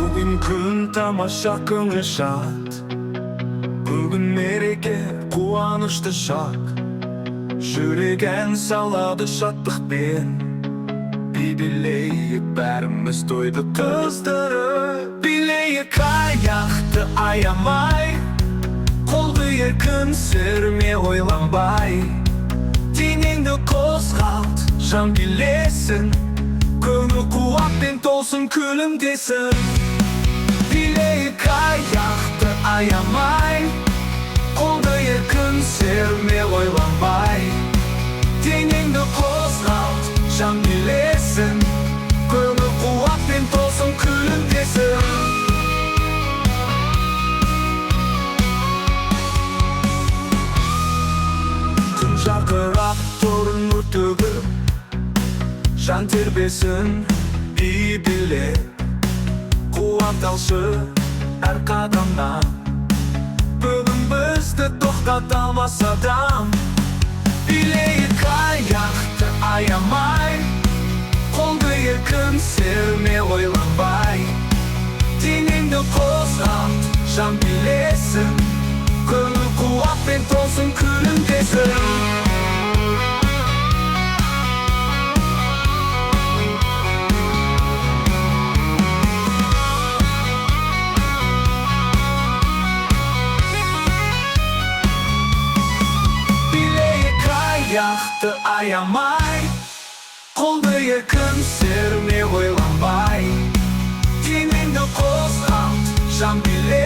Bugün gün tamaşa көңіл шат. Bugün мереке қуанышты шақ. Жүреген салады шаттықпен. Bir bileyik bәріміз тойды қыздырып. Bileyik аяқты аямай, қолды еркін серме ойланбай. Денеңді қозғалт, жан билесін, көңіл қуатпен толсын, күлімдесін. Bileyik аяқты аямай, қолды еркін серме ойланбай. Денеңді қозғалт, жан билесін, көңіл қуатпен толсын, күлімдесін. Күн жарқырап торын нұр төгіп, жан тербесін би билеп. Қуат алшы әр қадамнан, бүгін бізді тоқтата алмас адам. Bileyik аяқты аямай, қолды еркін серме ойланбай. Денеңді қозғалт, жан билесін, көңіл қуатпен толсын, күлімдесін. Аяқты аямай, қолды еркін серме ойланбай. Денеңді қозғалт, жан билесін,